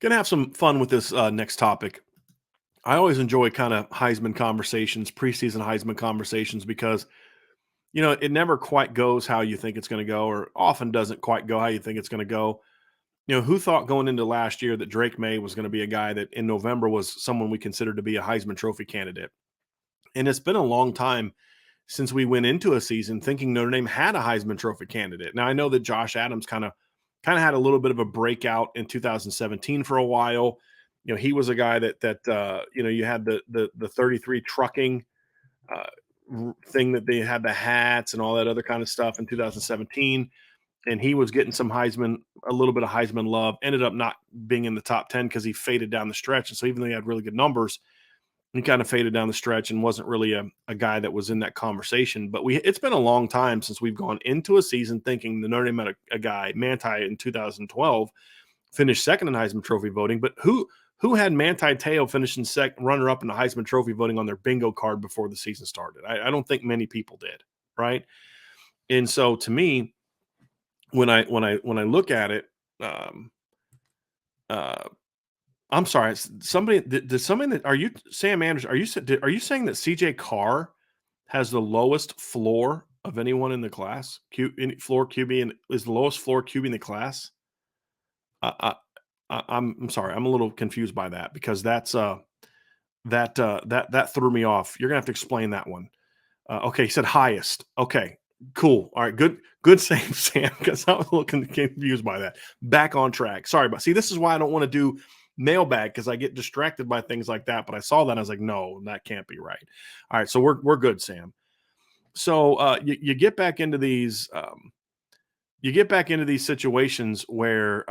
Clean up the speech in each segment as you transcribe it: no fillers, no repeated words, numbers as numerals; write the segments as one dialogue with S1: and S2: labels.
S1: Gonna have some fun with this next topic. I always enjoy kind of Heisman conversations, preseason Heisman conversations, because it never quite goes how you think it's going to go, or often doesn't quite go how you think it's going to go. Who thought going into last year that Drake May was going to be a guy that in November was someone we considered to be a Heisman Trophy candidate? And it's been a long time since we went into a season thinking Notre Dame had a Heisman Trophy candidate. Now I know that Josh Adams kind of had a little bit of a breakout in 2017 for a while. He was a guy that you had the 33 trucking thing that they had, the hats and all that other kind of stuff in 2017, and he was getting a little bit of Heisman love. Ended up not being in the top 10 because he faded down the stretch, and so even though he had really good numbers, he kind of faded down the stretch and wasn't really a guy that was in that conversation. But it's been a long time since we've gone into a season thinking the Notre Dame had a guy, Manti in 2012, finished second in Heisman Trophy voting. But who had Manti Te'o finishing second, runner up in the Heisman Trophy voting on their bingo card before the season started? I don't think many people did, right? And so to me, when I look at it, um, uh, I'm sorry. Somebody did something that are you Sam Anderson? Are you saying that CJ Carr has the lowest floor of anyone in the class? Floor QB and is the lowest floor QB in the class? I, I'm sorry. I'm a little confused by that because that threw me off. You're gonna have to explain that one. Okay, he said highest. Okay, cool. All right, good save, Sam, because I was a little confused by that. Back on track. Sorry, but see, this is why I don't want to do mailbag because I get distracted by things like that. But I saw that and I was like, no, that can't be right. All right, so we're good, Sam. So you get back into these situations where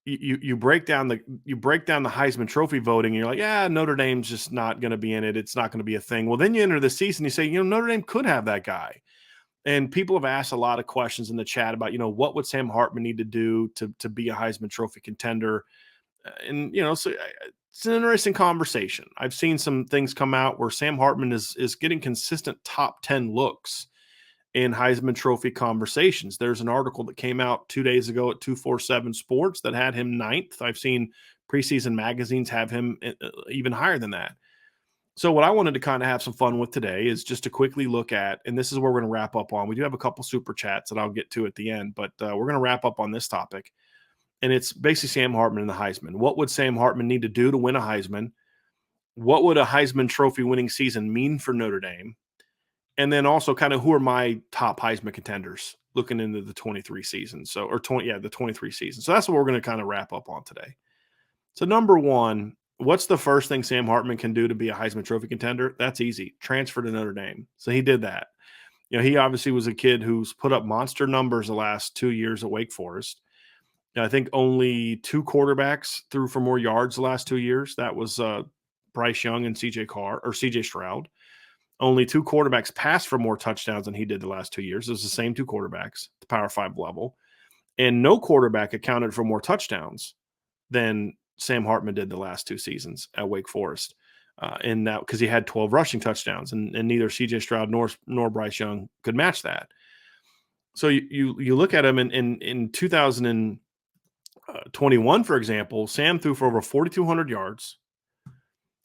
S1: you break down the Heisman Trophy voting, and you're like, yeah, Notre Dame's just not going to be in it. It's not going to be a thing. Well, then you enter the season, you say, Notre Dame could have that guy. And people have asked a lot of questions in the chat about, what would Sam Hartman need to do to be a Heisman Trophy contender? And so it's an interesting conversation. I've seen some things come out where Sam Hartman is getting consistent top 10 looks in Heisman Trophy conversations. There's an article that came out 2 days ago at 247 Sports that had him ninth. I've seen preseason magazines have him even higher than that. So what I wanted to kind of have some fun with today is just to quickly look at, and this is where we're going to wrap up on. We do have a couple super chats that I'll get to at the end, but we're going to wrap up on this topic. And it's basically Sam Hartman and the Heisman. What would Sam Hartman need to do to win a Heisman? What would a Heisman Trophy winning season mean for Notre Dame? And then also kind of who are my top Heisman contenders looking into the 23 season. So, the 23 season. So that's what we're going to kind of wrap up on today. So number one, what's the first thing Sam Hartman can do to be a Heisman Trophy contender? That's easy. Transfer to Notre Dame. So he did that. He obviously was a kid who's put up monster numbers the last 2 years at Wake Forest. I think only two quarterbacks threw for more yards the last 2 years. That was Bryce Young and CJ Stroud. Only two quarterbacks passed for more touchdowns than he did the last 2 years. It was the same two quarterbacks, the Power 5 level. And no quarterback accounted for more touchdowns than Sam Hartman did the last 2 seasons at Wake Forest. And that because he had 12 rushing touchdowns, and neither CJ Stroud nor Bryce Young could match that. So you look at him in 2021, for example, Sam threw for over 4,200 yards.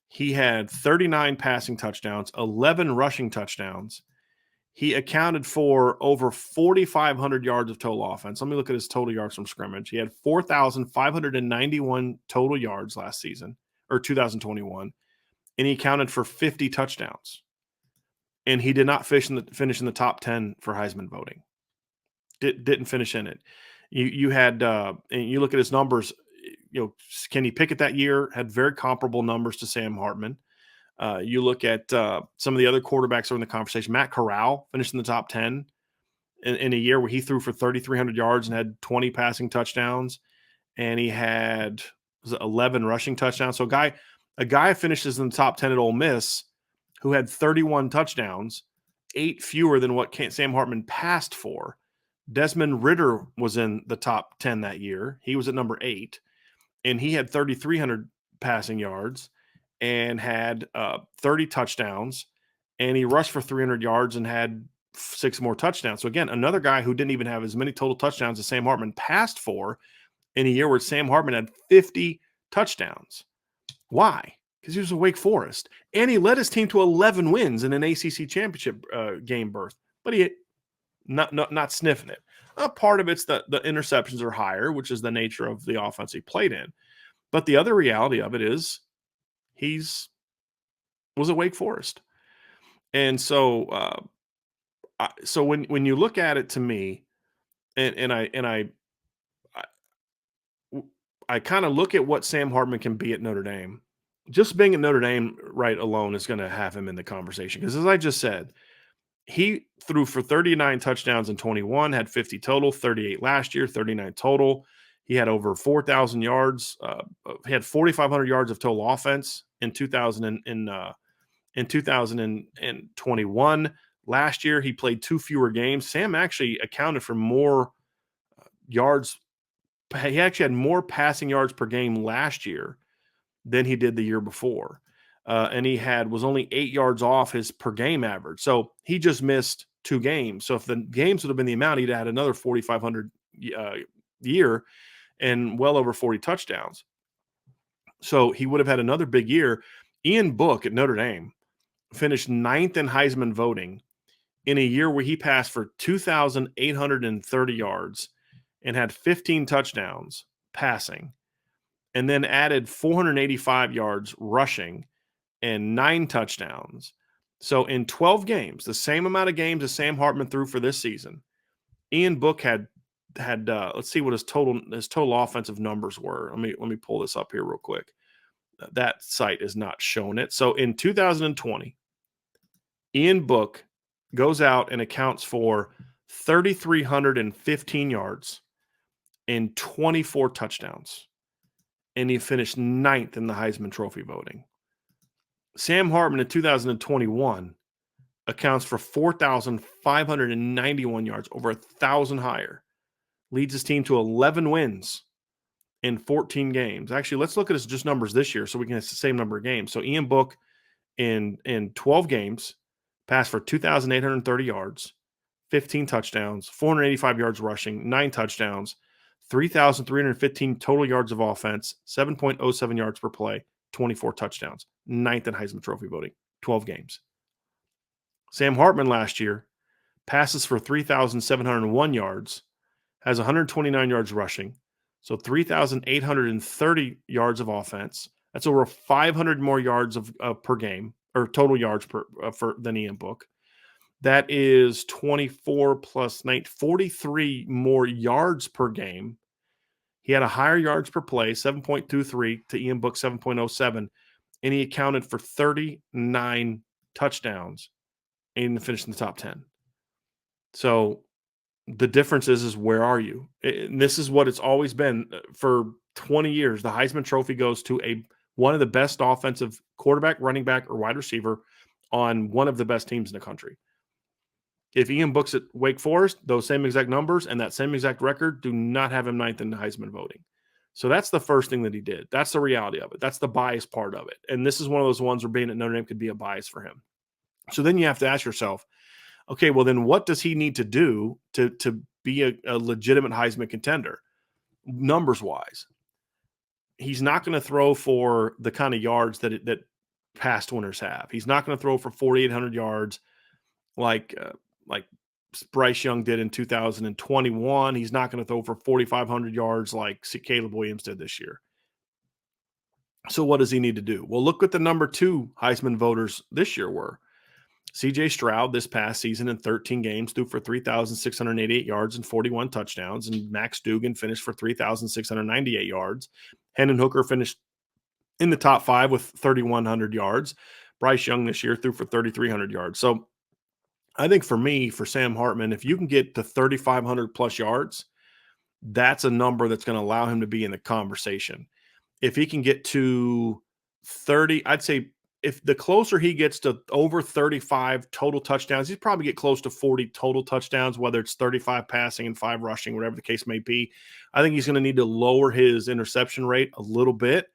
S1: He had 39 passing touchdowns, 11 rushing touchdowns. He accounted for over 4,500 yards of total offense. Let me look at his total yards from scrimmage. He had 4,591 total yards last season, or 2021, and he accounted for 50 touchdowns. And he did not finish in the top 10 for Heisman voting. Didn't finish in it. You had, and you look at his numbers. Kenny Pickett that year had very comparable numbers to Sam Hartman. You look at some of the other quarterbacks that are in the conversation. Matt Corral finished in the top 10 in a year where he threw for 3,300 yards and had 20 passing touchdowns, and he had 11 rushing touchdowns. So a guy finishes in the top 10 at Ole Miss who had 31 touchdowns, 8 fewer than what Sam Hartman passed for. Desmond Ridder was in the top 10 that year. He was at number 8, and he had 3,300 passing yards and had 30 touchdowns, and he rushed for 300 yards and had 6 more touchdowns. So again, another guy who didn't even have as many total touchdowns as Sam Hartman passed for, in a year where Sam Hartman had 50 touchdowns. Why? Because he was at Wake Forest. And he led his team to 11 wins in an ACC championship game berth. But he not sniffing it. Part of it's that the interceptions are higher, which is the nature of the offense he played in. But the other reality of it is was at Wake Forest. And so so when you look at it, to me, and I kind of look at what Sam Hartman can be at Notre Dame. Just being at Notre Dame right alone is going to have him in the conversation. Because as I just said, he threw for 39 touchdowns in 21, had 50 total, 38 last year, 39 total. He had over 4,000 yards. He had 4,500 yards of total offense in 2021. Last year, he played 2 fewer games. Sam actually accounted for more yards. He actually had more passing yards per game last year than he did the year before. And he was only 8 yards off his per game average. So he just missed 2 games. So if the games would have been the amount, he'd had another 4,500 year and well over 40 touchdowns. So he would have had another big year. Ian Book at Notre Dame finished 9th in Heisman voting in a year where he passed for 2,830 yards and had 15 touchdowns passing, and then added 485 yards rushing and 9 touchdowns. So in 12 games, the same amount of games as Sam Hartman threw for this season, Ian Book had let's see what his total offensive numbers were. Let me pull this up here real quick. That site is not showing it. So in 2020, Ian Book goes out and accounts for 3,315 yards and 24 touchdowns. And he finished 9th in the Heisman Trophy voting. Sam Hartman in 2021 accounts for 4,591 yards, over 1,000 higher. Leads his team to 11 wins in 14 games. Actually, let's look at his just numbers this year so we can have the same number of games. So Ian Book in 12 games passed for 2,830 yards, 15 touchdowns, 485 yards rushing, 9 touchdowns, 3,315 total yards of offense, 7.07 yards per play, 24 touchdowns, 9th in Heisman Trophy voting, 12 games. Sam Hartman last year passes for 3,701 yards, has 129 yards rushing, so 3,830 yards of offense. That's over 500 more yards of per game, or total yards than Ian Book. That is 24 plus 9, 43 more yards per game. He had a higher yards per play, 7.23 to Ian Book 7.07, and he accounted for 39 touchdowns and finished in the top 10. So the difference is where are you? And this is what it's always been for 20 years. The Heisman Trophy goes to one of the best offensive quarterback, running back, or wide receiver on one of the best teams in the country. If Ian Book's at Wake Forest, those same exact numbers and that same exact record do not have him 9th in the Heisman voting. So that's the first thing that he did. That's the reality of it. That's the bias part of it. And this is one of those ones where being at Notre Dame could be a bias for him. So then you have to ask yourself, okay, well then what does he need to do to be a legitimate Heisman contender, numbers-wise? He's not going to throw for the kind of yards that past winners have. He's not going to throw for 4,800 yards like Bryce Young did in 2021. He's not going to throw for 4,500 yards like Caleb Williams did this year. So what does he need to do? Well, look what the number 2 Heisman voters this year were. C.J. Stroud this past season in 13 games threw for 3,688 yards and 41 touchdowns, and Max Duggan finished for 3,698 yards. Hendon Hooker finished in the top 5 with 3,100 yards. Bryce Young this year threw for 3,300 yards. So I think for Sam Hartman, if you can get to 3,500 plus yards, that's a number that's going to allow him to be in the conversation. If he can get to 30, I'd say if the closer he gets to over 35 total touchdowns, he'd probably get close to 40 total touchdowns, whether it's 35 passing and 5 rushing, whatever the case may be. I think he's going to need to lower his interception rate a little bit,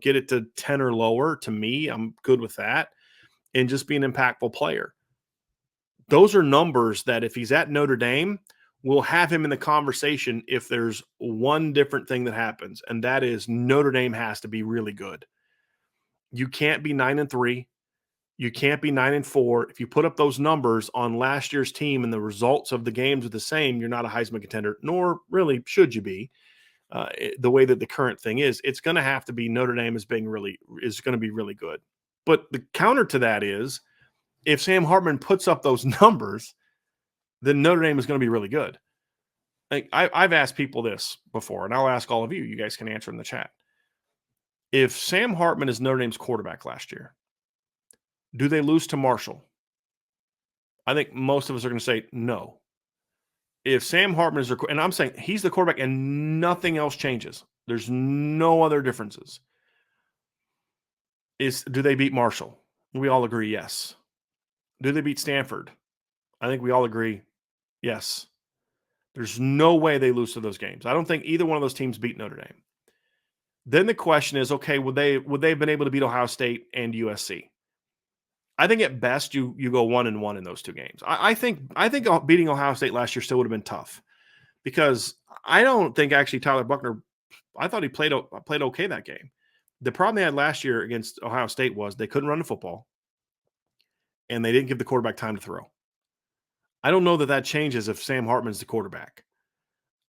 S1: get it to 10 or lower. To me, I'm good with that, and just be an impactful player. Those are numbers that if he's at Notre Dame, we'll have him in the conversation if there's one different thing that happens, and that is Notre Dame has to be really good. You can't be 9-3. You can't be 9-4. If you put up those numbers on last year's team and the results of the games are the same, you're not a Heisman contender, nor really should you be. The way that the current thing is, it's going to have to be Notre Dame is going to be really good. But the counter to that is, if Sam Hartman puts up those numbers, then Notre Dame is going to be really good. Like I've asked people this before, and I'll ask all of you. You guys can answer in the chat. If Sam Hartman is Notre Dame's quarterback last year, do they lose to Marshall? I think most of us are going to say no. If Sam Hartman is, and I'm saying he's the quarterback and nothing else changes, there's no other differences. Do they beat Marshall? We all agree yes. Do they beat Stanford? I think we all agree yes. There's no way they lose to those games. I don't think either one of those teams beat Notre Dame. Then the question is, okay, would they have been able to beat Ohio State and USC? I think at best you go 1-1 in those two games. I think beating Ohio State last year still would have been tough, because I don't think actually Tyler Buchner, I thought he played okay that game. The problem they had last year against Ohio State was they couldn't run the football, and they didn't give the quarterback time to throw. I don't know that changes if Sam Hartman's the quarterback.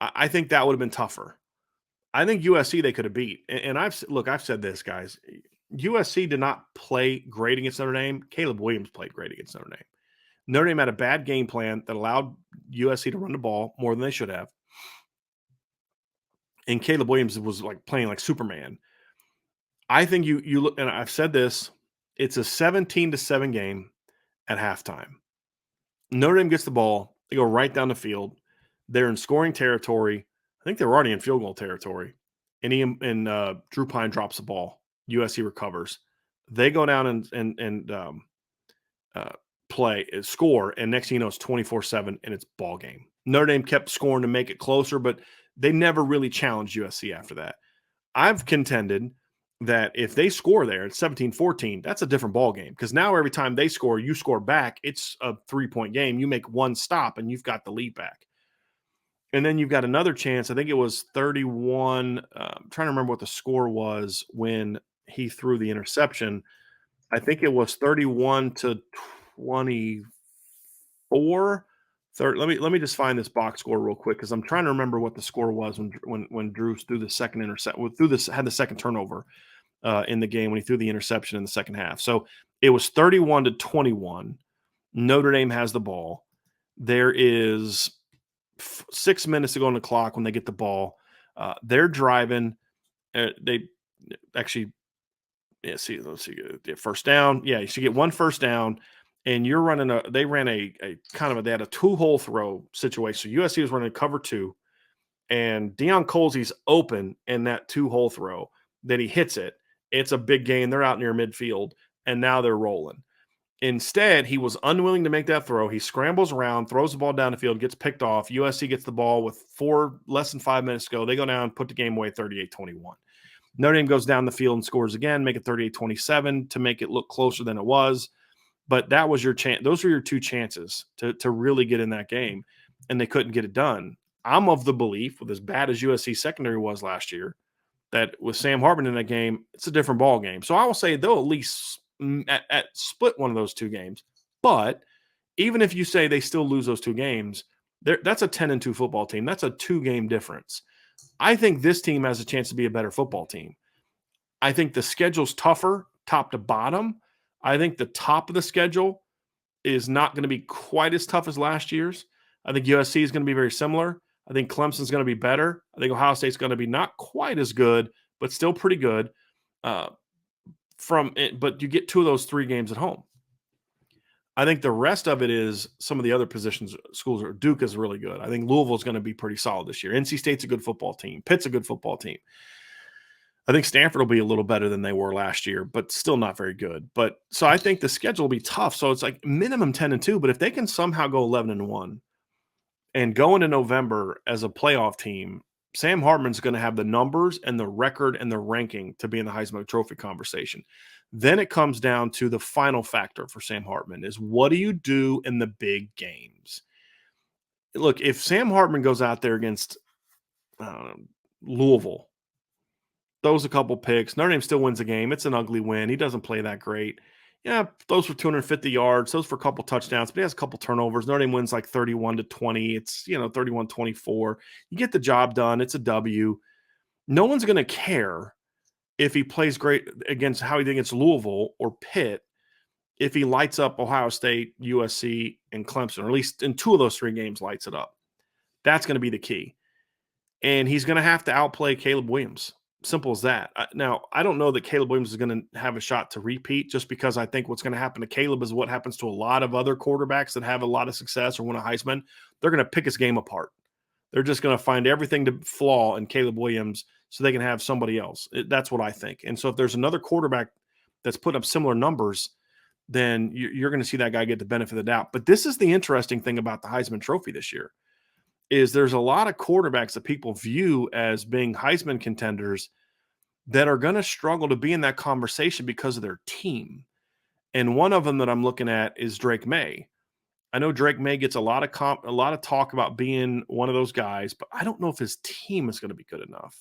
S1: I think that would have been tougher. I think USC they could have beat. And I've said this, guys. USC did not play great against Notre Dame. Caleb Williams played great against Notre Dame. Notre Dame had a bad game plan that allowed USC to run the ball more than they should have. And Caleb Williams was like playing like Superman. I think you look, and I've said this, it's a 17-7 game at halftime. Notre Dame gets the ball. They go right down the field. They're in scoring territory. I think they're already in field goal territory. And Drew Pine drops the ball. USC recovers. They go down and score, and next thing you know, it's 24-7, and it's ball game. Notre Dame kept scoring to make it closer, but they never really challenged USC after that. I've contended that if they score there at 17-14, that's a different ball game, because now every time they score, you score back. It's a 3-point game. You make one stop, and you've got the lead back. And then you've got another chance. I think it was 31. I'm trying to remember what the score was when he threw the interception. I think it was 31-24. Let me just find this box score real quick, because I'm trying to remember what the score was when Drew threw the second had the second turnover in the game when he threw the interception in the second half. So it was 31-21. Notre Dame has the ball. There is 6 minutes to go on the clock when they get the ball. They're driving. They actually, let's see, first down. Yeah, you should get one first down, and you're running they ran a kind of they had a two-hole throw situation. So USC was running cover two, and Deion Colsey's open in that two-hole throw. Then he hits it. It's a big gain. They're out near midfield, and now they're rolling. Instead, he was unwilling to make that throw. He scrambles around, throws the ball down the field, gets picked off. USC gets the ball with less than 5 minutes to go. They go down, put the game away 38-21. Notre Dame goes down the field and scores again, make it 38-27 to make it look closer than it was. But that was your chance. Those were your two chances to really get in that game, and they couldn't get it done. I'm of the belief, with as bad as USC secondary was last year, that with Sam Hartman in that game, it's a different ball game. So I will say they'll at least at split one of those two games. But even if you say they still lose those two games, that's a 10-2 football team. That's a 2-game difference. I think this team has a chance to be a better football team. I think the schedule's tougher, top to bottom. I think the top of the schedule is not going to be quite as tough as last year's. I think USC is going to be very similar. I think Clemson's going to be better. I think Ohio State's going to be not quite as good, but still pretty good. But you get 2 of those 3 games at home. I think the rest of it is some of the other positions schools. Duke is really good. I think Louisville's going to be pretty solid this year. NC State's a good football team. Pitt's a good football team. I think Stanford will be a little better than they were last year, but still not very good. But so I think the schedule will be tough. So it's like minimum 10-2. But if they can somehow go 11-1 and go into November as a playoff team, Sam Hartman's going to have the numbers and the record and the ranking to be in the Heisman Trophy conversation. Then it comes down to the final factor for Sam Hartman is, what do you do in the big games? look, if Sam Hartman goes out there against uh, Louisville, throws a couple picks, Notre Dame still wins the game. It's an ugly win. He doesn't play that great. Yeah, those for 250 yards, those for a couple touchdowns, but he has a couple turnovers. Notre Dame wins like 31-20. It's, 31-24. You get the job done. It's a W. No one's going to care if he plays great against how he did against Louisville or Pitt if he lights up Ohio State, USC, and Clemson, or at least in two of those three games lights it up. That's going to be the key. And he's going to have to outplay Caleb Williams. Simple as that. Now, I don't know that Caleb Williams is going to have a shot to repeat, just because I think what's going to happen to Caleb is what happens to a lot of other quarterbacks that have a lot of success or win a Heisman. They're going to pick his game apart. They're just going to find everything to flaw in Caleb Williams so they can have somebody else. That's what I think. And so if there's another quarterback that's put up similar numbers, then you're going to see that guy get the benefit of the doubt. But this is the interesting thing about the Heisman Trophy this year, is there's a lot of quarterbacks that people view as being Heisman contenders that are going to struggle to be in that conversation because of their team. And one of them that I'm looking at is Drake May. I know Drake May gets a lot of talk about being one of those guys, but I don't know if his team is going to be good enough.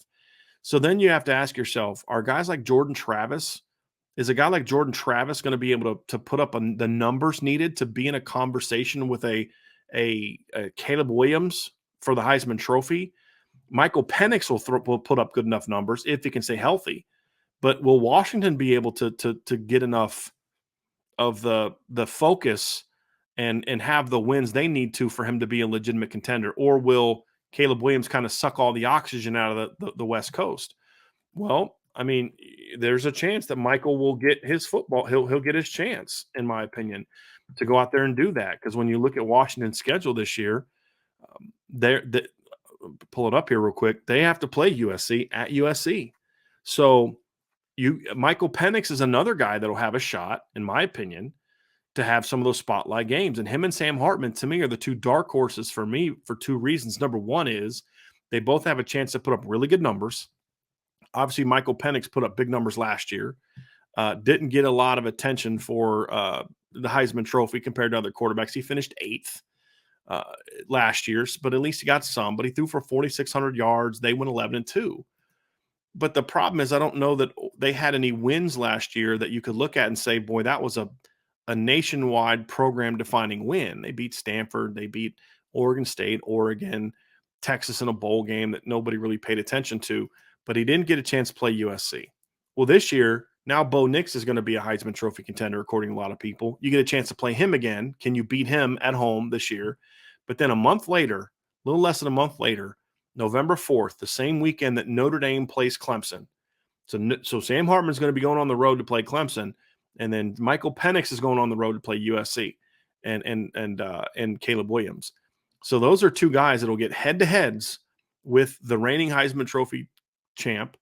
S1: So then you have to ask yourself, are guys like Jordan Travis, is a guy like Jordan Travis going to be able to put up the numbers needed to be in a conversation with a Caleb Williams for the Heisman Trophy? Michael Penix will put up good enough numbers if he can stay healthy, but will Washington be able to get enough of the focus and have the wins they need to for him to be a legitimate contender, or will Caleb Williams kind of suck all the oxygen out of the West Coast? Well, I mean, there's a chance that Michael will get his football. He'll get his chance, in my opinion, to go out there and do that. Because when you look at Washington's schedule this year, they're pull it up here real quick. They have to play USC at USC. So Michael Penix is another guy that'll have a shot, in my opinion, to have some of those spotlight games. And him and Sam Hartman, to me, are the two dark horses for me for two reasons. Number one is they both have a chance to put up really good numbers. Obviously, Michael Penix put up big numbers last year. Didn't get a lot of attention for the Heisman Trophy compared to other quarterbacks. He finished 8th last year, but at least he got some. But he threw for 4,600 yards. They went 11-2. But the problem is, I don't know that they had any wins last year that you could look at and say, boy, that was a nationwide program-defining win. They beat Stanford. They beat Oregon State, Oregon, Texas in a bowl game that nobody really paid attention to. But he didn't get a chance to play USC. Well, this year, now Bo Nix is going to be a Heisman Trophy contender, according to a lot of people. You get a chance to play him again. Can you beat him at home this year? But then a month later, a little less than a month later, November 4th, the same weekend that Notre Dame plays Clemson. So Sam Hartman's going to be going on the road to play Clemson, and then Michael Penix is going on the road to play USC and Caleb Williams. So those are two guys that will get head-to-heads with the reigning Heisman Trophy champ,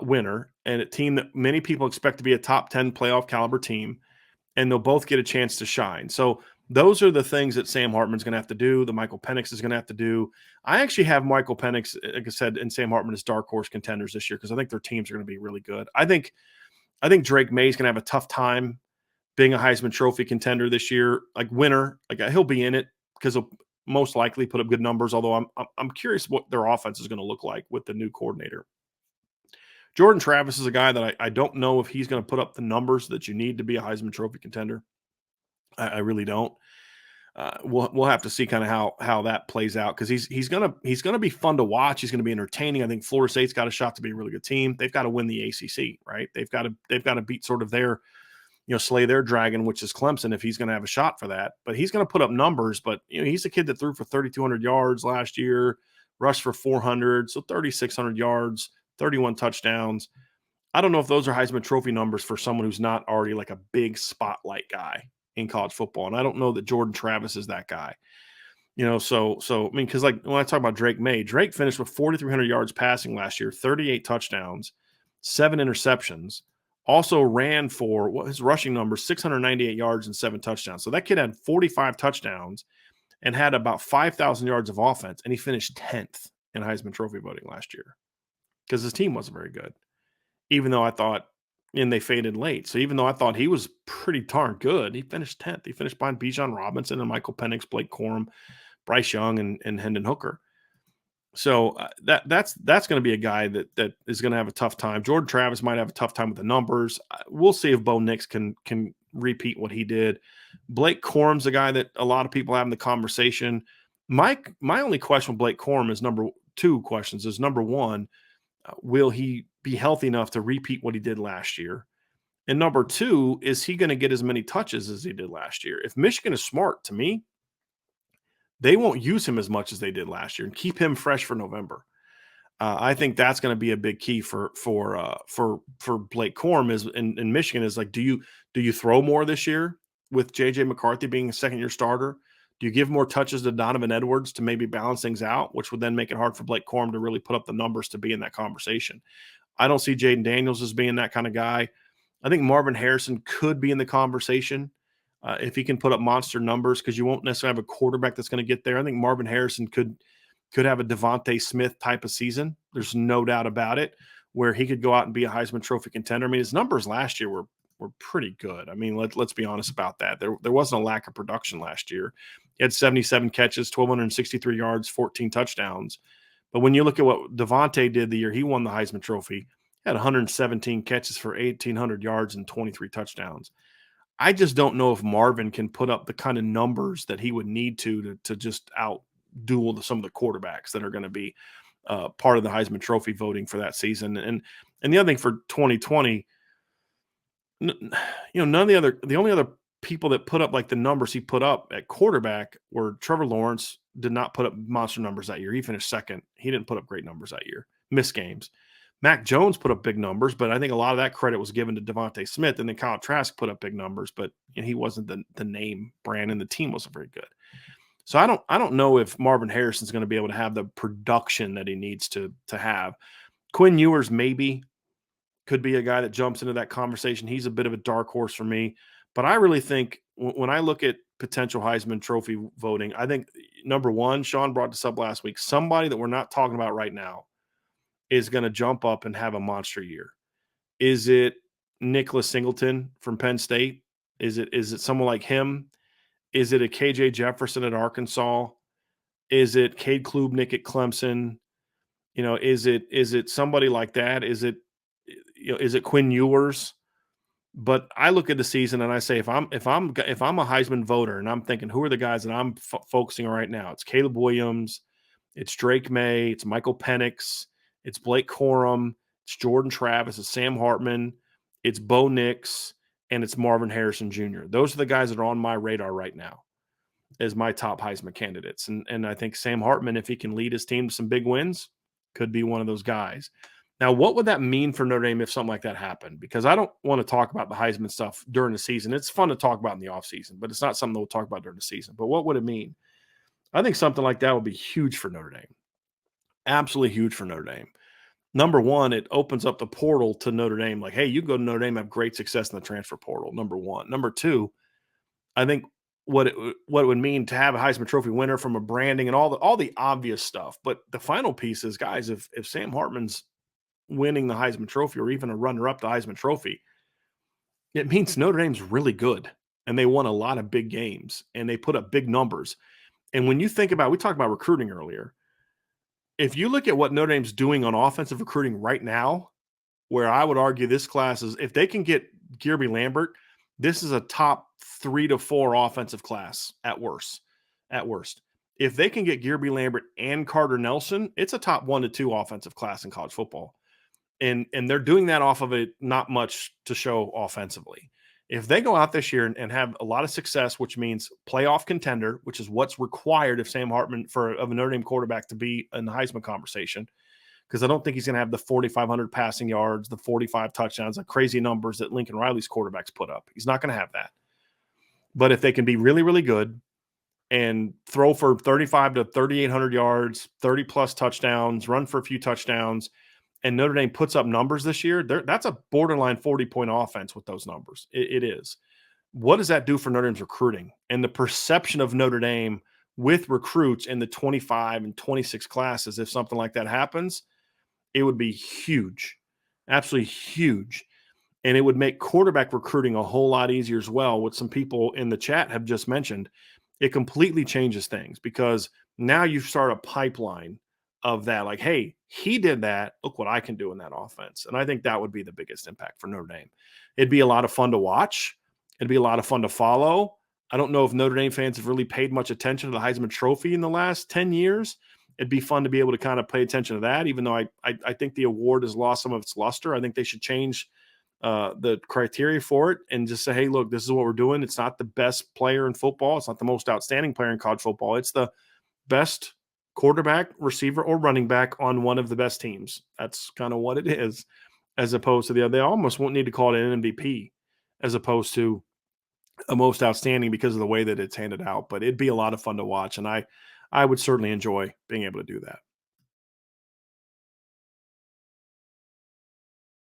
S1: winner, and a team that many people expect to be a top 10 playoff caliber team, and they'll both get a chance to shine. So those are the things that Sam Hartman's going to have to do, that Michael Penix is going to have to do. I actually have Michael Penix, like I said, and Sam Hartman as dark horse contenders this year because I think their teams are going to be really good. I think Drake May is going to have a tough time being a Heisman Trophy contender this year, like winner. Like he'll be in it because he'll most likely put up good numbers. Although I'm curious what their offense is going to look like with the new coordinator. Jordan Travis is a guy that I don't know if he's going to put up the numbers that you need to be a Heisman Trophy contender. I really don't. We'll have to see kind of how that plays out because he's gonna be fun to watch. He's gonna be entertaining. I think Florida State's got a shot to be a really good team. They've got to win the ACC, right? They've got to beat sort of their, slay their dragon, which is Clemson, if he's going to have a shot for that. But he's going to put up numbers. But he's a kid that threw for 3,200 yards last year, rushed for 400, so 3,600 yards, 31 touchdowns. I don't know if those are Heisman Trophy numbers for someone who's not already like a big spotlight guy in college football. And I don't know that Jordan Travis is that guy. So I mean, because like when I talk about Drake May, Drake finished with 4,300 yards passing last year, 38 touchdowns, 7 interceptions. Also ran for his rushing numbers, 698 yards and 7 touchdowns. So that kid had 45 touchdowns and had about 5,000 yards of offense, and he finished 10th in Heisman Trophy voting last year because his team wasn't very good. Even though I thought, and they faded late. So even though I thought he was pretty darn good, he finished 10th. He finished behind Bijan Robinson and Michael Penix, Blake Corum, Bryce Young and Hendon Hooker. So that's going to be a guy that is going to have a tough time. Jordan Travis might have a tough time with the numbers. We'll see if Bo Nix can repeat what he did. Blake Corum's a guy that a lot of people have in the conversation. My only question with Blake Corum is two questions. Is number one, will he be healthy enough to repeat what he did last year? And number two, is he going to get as many touches as he did last year? If Michigan is smart, to me, they won't use him as much as they did last year and keep him fresh for November. I think that's going to be a big key for Blake Corum is in Michigan is like, do you throw more this year with JJ McCarthy being a second-year starter? Do you give more touches to Donovan Edwards to maybe balance things out, which would then make it hard for Blake Corum to really put up the numbers to be in that conversation? I don't see Jaden Daniels as being that kind of guy. I think Marvin Harrison could be in the conversation if he can put up monster numbers, because you won't necessarily have a quarterback that's going to get there. I think Marvin Harrison could have a Devontae Smith type of season. There's no doubt about it, where he could go out and be a Heisman Trophy contender. I mean, his numbers last year were pretty good. I mean, let's be honest about that. There wasn't a lack of production last year. He had 77 catches, 1,263 yards, 14 touchdowns. But when you look at what Devontae did the year he won the Heisman Trophy, he had 117 catches for 1,800 yards and 23 touchdowns. I just don't know if Marvin can put up the kind of numbers that he would need to just out-duel some of the quarterbacks that are going to be part of the Heisman Trophy voting for that season. And the other thing for 2020, the only other people that put up like the numbers he put up at quarterback were Trevor Lawrence. Did not put up monster numbers that year. He finished second. He didn't put up great numbers that year. Missed games. Mac Jones put up big numbers, but I think a lot of that credit was given to Devontae Smith, and then Kyle Trask put up big numbers, but he wasn't the name brand, and the team wasn't very good. So I don't know if Marvin Harrison's going to be able to have the production that he needs to have. Quinn Ewers maybe could be a guy that jumps into that conversation. He's a bit of a dark horse for me, but I really think when I look at potential Heisman Trophy voting, I think number one, Sean brought this up last week, somebody that we're not talking about right now is going to jump up and have a monster year. Is it Nicholas Singleton from Penn State? Is it someone like him? Is it a KJ Jefferson at Arkansas? Is it Cade Klubnik at Clemson? Is it somebody like that? Is it Quinn Ewers? But I look at the season and I say, if I'm a Heisman voter and I'm thinking, who are the guys that I'm focusing on right now? It's Caleb Williams, it's Drake May, it's Michael Penix, it's Blake Corum, it's Jordan Travis, it's Sam Hartman, it's Bo Nix, and it's Marvin Harrison Jr. Those are the guys that are on my radar right now as my top Heisman candidates. And I think Sam Hartman, if he can lead his team to some big wins, could be one of those guys. Now, what would that mean for Notre Dame if something like that happened? Because I don't want to talk about the Heisman stuff during the season. It's fun to talk about in the offseason, but it's not something that we'll talk about during the season. But what would it mean? I think something like that would be huge for Notre Dame. Absolutely huge for Notre Dame. Number one, it opens up the portal to Notre Dame. Like, hey, you go to Notre Dame, have great success in the transfer portal, number one. Number two, I think what it would mean to have a Heisman Trophy winner from a branding and all the obvious stuff. But the final piece is, guys, if Sam Hartman's winning the Heisman Trophy or even a runner-up to Heisman Trophy, it means Notre Dame's really good, and they won a lot of big games, and they put up big numbers. And when you think about, we talked about recruiting earlier, if you look at what Notre Dame's doing on offensive recruiting right now, where I would argue this class is, if they can get Gearby Lambert, this is a top 3 to 4 offensive class at worst. If they can get Gearby Lambert and Carter Nelson, it's a top 1 to 2 offensive class in college football. And they're doing that off of it, not much to show offensively. If they go out this year and have a lot of success, which means playoff contender, which is what's required if Sam Hartman of a Notre Dame quarterback to be in the Heisman conversation, because I don't think he's going to have the 4,500 passing yards, the 45 touchdowns, the crazy numbers that Lincoln Riley's quarterbacks put up. He's not going to have that. But if they can be really, really good and throw for 35 to 3,800 yards, 30-plus touchdowns, run for a few touchdowns, and Notre Dame puts up numbers this year, that's a borderline 40-point offense with those numbers. It is. What does that do for Notre Dame's recruiting and the perception of Notre Dame with recruits in the 25 and 26 classes? If something like that happens, it would be huge, absolutely huge. And it would make quarterback recruiting a whole lot easier as well, what some people in the chat have just mentioned. it completely changes things because now you start a pipeline of that. Like, hey, he did that. Look what I can do in that offense. And I think that would be the biggest impact for Notre Dame. It'd be a lot of fun to watch. It'd be a lot of fun to follow. I don't know if Notre Dame fans have really paid much attention to the Heisman Trophy in the last 10 years. It'd be fun to be able to kind of pay attention to that, even though I think the award has lost some of its luster. I think they should change the criteria for it and just say, hey, look, this is what we're doing. It's not the best player in football. It's not the most outstanding player in college football. It's the best quarterback, receiver, or running back on one of the best teams. That's kind of what it is, as opposed to the other. They almost won't need to call it an MVP as opposed to a most outstanding because of the way that it's handed out. But it'd be a lot of fun to watch. And I would certainly enjoy being able to do that.